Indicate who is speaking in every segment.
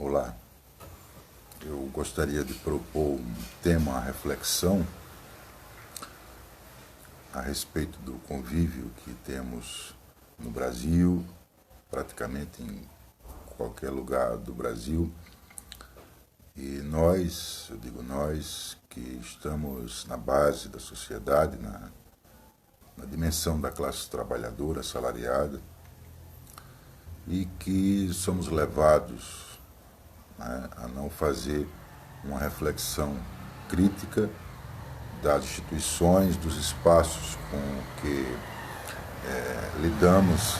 Speaker 1: Olá, eu gostaria de propor um tema à reflexão a respeito do convívio que temos no Brasil, praticamente em qualquer lugar do Brasil. E nós, eu digo nós, que estamos na base da sociedade, na dimensão da classe trabalhadora, assalariada, e que somos levados, né, a não fazer uma reflexão crítica das instituições, dos espaços com que lidamos,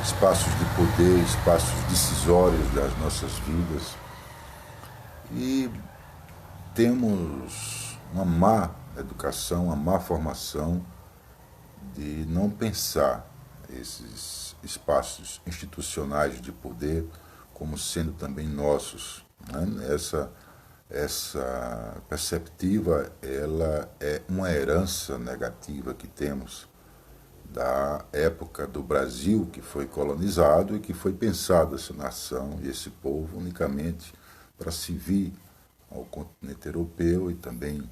Speaker 1: espaços de poder, espaços decisórios das nossas vidas. E temos uma má educação, uma má formação de não pensar esses espaços institucionais de poder como sendo também nossos, né? Essa perceptiva, ela é uma herança negativa que temos da época do Brasil, que foi colonizado e que foi pensado essa nação e esse povo unicamente para servir ao continente europeu e também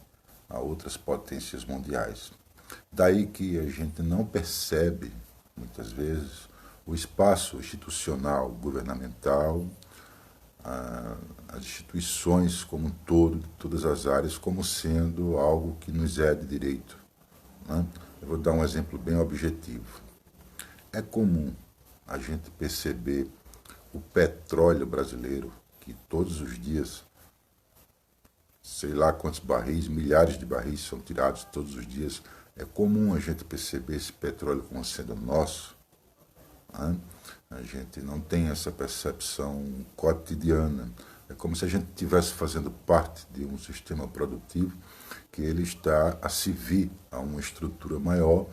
Speaker 1: a outras potências mundiais. Daí que a gente não percebe, muitas vezes, o espaço institucional, governamental, as instituições como um todo, de todas as áreas, como sendo algo que nos é de direito, né? Eu vou dar um exemplo bem objetivo. É comum a gente perceber o petróleo brasileiro, que todos os dias, sei lá quantos barris, milhares de barris são tirados todos os dias. É comum a gente perceber esse petróleo como sendo nosso, né? A gente não tem essa percepção cotidiana. É como se a gente estivesse fazendo parte de um sistema produtivo que ele está a servir a uma estrutura maior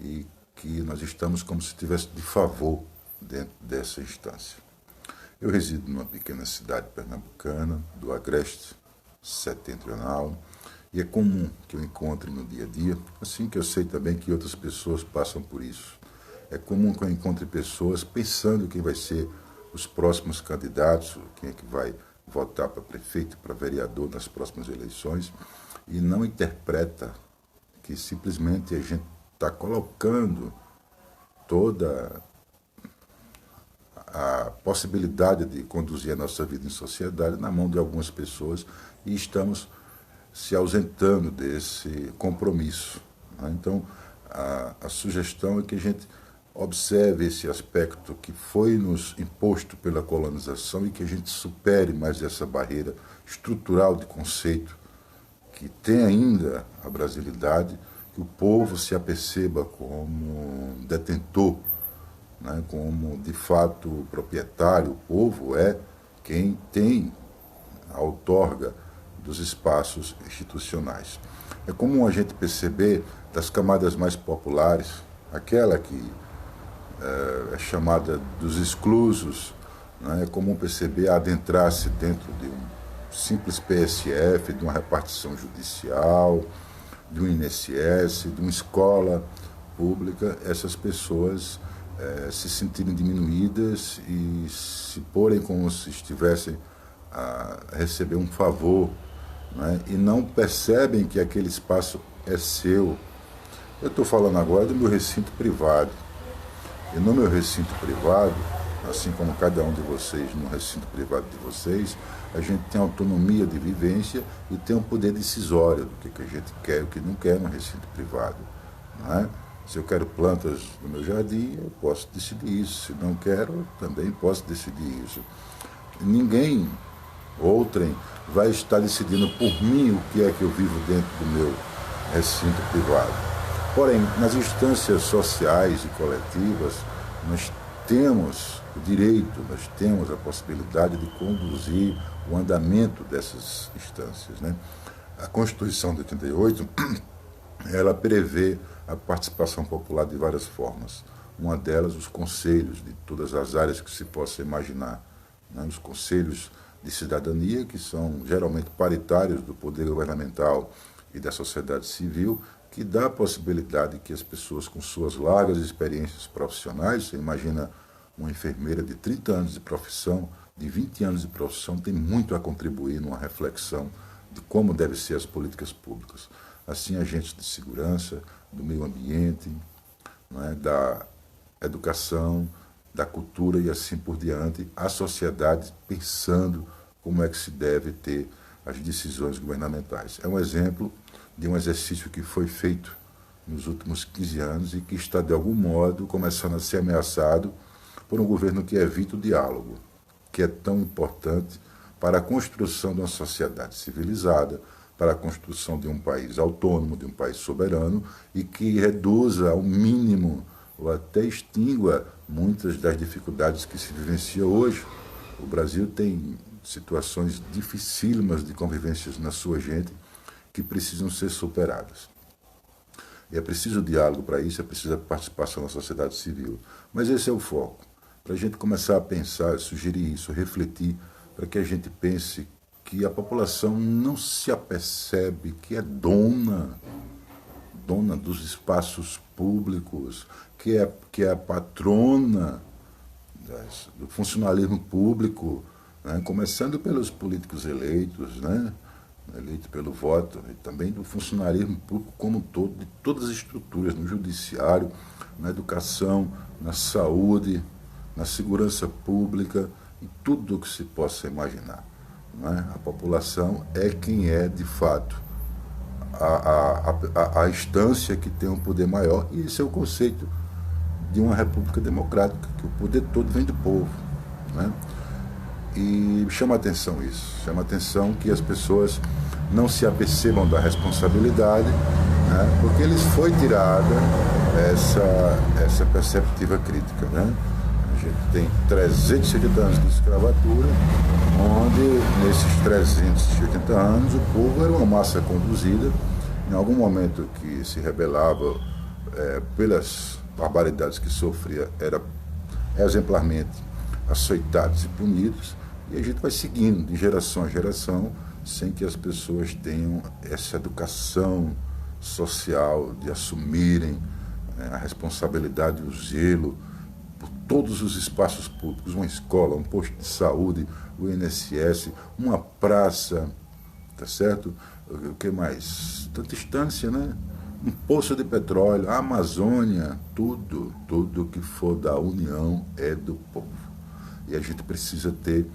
Speaker 1: e que nós estamos como se estivesse de favor dentro dessa instância. Eu resido numa pequena cidade pernambucana, do Agreste Setentrional, e é comum que eu encontre no dia a dia, assim que eu sei também que outras pessoas passam por isso. É comum que eu encontre pessoas pensando quem vai ser os próximos candidatos, quem é que vai votar para prefeito, para vereador nas próximas eleições, e não interpreta que simplesmente a gente está colocando toda a possibilidade de conduzir a nossa vida em sociedade na mão de algumas pessoas e estamos se ausentando desse compromisso, né? Então, a sugestão é que a gente observe esse aspecto que foi nos imposto pela colonização e que a gente supere mais essa barreira estrutural de conceito que tem ainda a brasilidade, que o povo se aperceba como detentor, né, como de fato proprietário. O povo é quem tem a outorga dos espaços institucionais. É comum a gente perceber das camadas mais populares, aquela que é chamada dos exclusos, né? É comum perceber adentrar-se dentro de um simples PSF, de uma repartição judicial, de um INSS, de uma escola pública, essas pessoas se sentirem diminuídas e se porem como se estivessem a receber um favor, né? E não percebem que aquele espaço é seu. Eu estou falando agora do meu recinto privado. E no meu recinto privado, assim como cada um de vocês no recinto privado de vocês, a gente tem autonomia de vivência e tem um poder decisório do que a gente quer e o que não quer no recinto privado, não é? Se eu quero plantas no meu jardim, eu posso decidir isso. Se não quero, eu também posso decidir isso. Ninguém, outrem, vai estar decidindo por mim o que é que eu vivo dentro do meu recinto privado. Porém, nas instâncias sociais e coletivas, nós temos o direito, nós temos a possibilidade de conduzir o andamento dessas instâncias, né? A Constituição de 88, ela prevê a participação popular de várias formas. Uma delas, os conselhos de todas as áreas que se possa imaginar, né? Os conselhos de cidadania, que são geralmente paritários do poder governamental e da sociedade civil, que dá a possibilidade que as pessoas com suas largas experiências profissionais, você imagina uma enfermeira de 30 anos de profissão, de 20 anos de profissão, tem muito a contribuir numa reflexão de como devem ser as políticas públicas. Assim, agentes de segurança, do meio ambiente, não é, da educação, da cultura e assim por diante, a sociedade pensando como é que se deve ter as decisões governamentais. É um exemplo de um exercício que foi feito nos últimos 15 anos e que está, de algum modo, começando a ser ameaçado por um governo que evita o diálogo, que é tão importante para a construção de uma sociedade civilizada, para a construção de um país autônomo, de um país soberano, e que reduza ao mínimo ou até extingua muitas das dificuldades que se vivencia hoje. O Brasil tem situações dificílimas de convivência na sua gente que precisam ser superadas. E é preciso diálogo para isso, é preciso a participação da sociedade civil. Mas esse é o foco. Para a gente começar a pensar, sugerir isso, refletir, para que a gente pense que a população não se apercebe que é dona dos espaços públicos, que é a patrona do funcionalismo público, né? Começando pelos políticos eleitos, né? Eleitos pelo voto, e também do funcionalismo público como um todo, de todas as estruturas, no judiciário, na educação, na saúde, na segurança pública, em tudo o que se possa imaginar. Não é? A população é quem é, de fato, a instância que tem um poder maior, e esse é o conceito de uma república democrática, que o poder todo vem do povo. Né? E chama atenção isso, chama atenção que as pessoas não se apercebam da responsabilidade, né? Porque lhes foi tirada essa perceptiva crítica. Né? A gente tem 380 anos de escravatura, onde nesses 380 anos o povo era uma massa conduzida, em algum momento que se rebelava pelas barbaridades que sofria, era exemplarmente açoitados e punidos, e a gente vai seguindo de geração a geração, sem que as pessoas tenham essa educação social de assumirem a responsabilidade e o zelo por todos os espaços públicos, uma escola, um posto de saúde, o INSS, uma praça, tá certo? O que mais? Tanta instância, né? Um poço de petróleo, a Amazônia, tudo que for da União é do povo. E a gente precisa ter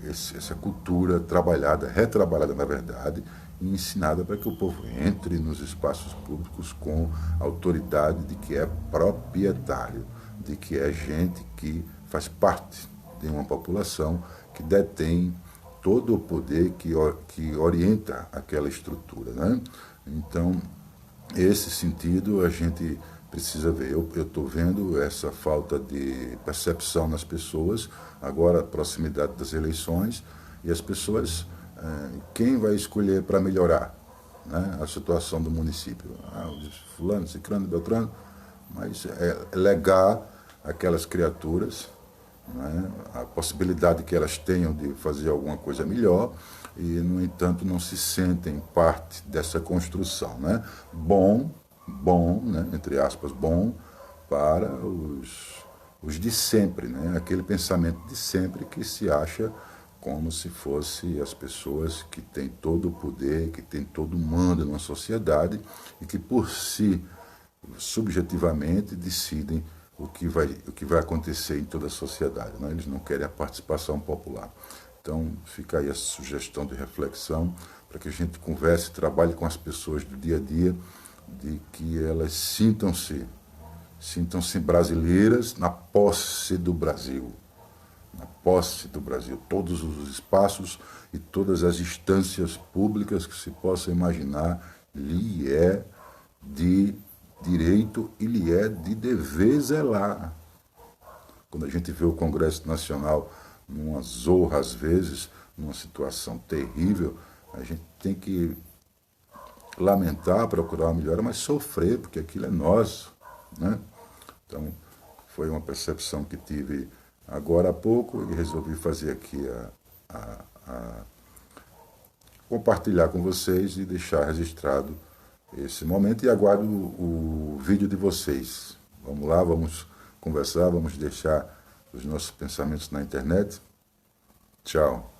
Speaker 1: essa cultura trabalhada, retrabalhada na verdade, e ensinada para que o povo entre nos espaços públicos com a autoridade de que é proprietário, de que é gente que faz parte de uma população que detém todo o poder que orienta aquela estrutura. Né? Então, esse sentido a gente precisa ver. Eu estou vendo essa falta de percepção nas pessoas, agora a proximidade das eleições, e as pessoas, quem vai escolher para melhorar, né, a situação do município? Fulano, Cicrano, Beltrano, mas é legar aquelas criaturas, né, a possibilidade que elas tenham de fazer alguma coisa melhor, e, no entanto, não se sentem parte dessa construção. Né? Bom, né, entre aspas, bom para os de sempre, né? Aquele pensamento de sempre que se acha como se fosse as pessoas que têm todo o poder, que têm todo o mando numa sociedade e que por si, subjetivamente, decidem o que vai acontecer em toda a sociedade. Né? Eles não querem a participação popular. Então, fica aí a sugestão de reflexão para que a gente converse, trabalhe com as pessoas do dia a dia, de que elas sintam-se brasileiras na posse do Brasil. Na posse do Brasil. Todos os espaços e todas as instâncias públicas que se possa imaginar lhe é de direito e lhe é de dever zelar. Quando a gente vê o Congresso Nacional numa zorra, às vezes, numa situação terrível, a gente tem que lamentar, procurar uma melhora, mas sofrer, porque aquilo é nosso. Né? Então, foi uma percepção que tive agora há pouco e resolvi fazer aqui compartilhar com vocês e deixar registrado esse momento, e aguardo o vídeo de vocês. Vamos lá, vamos conversar, vamos deixar os nossos pensamentos na internet. Tchau.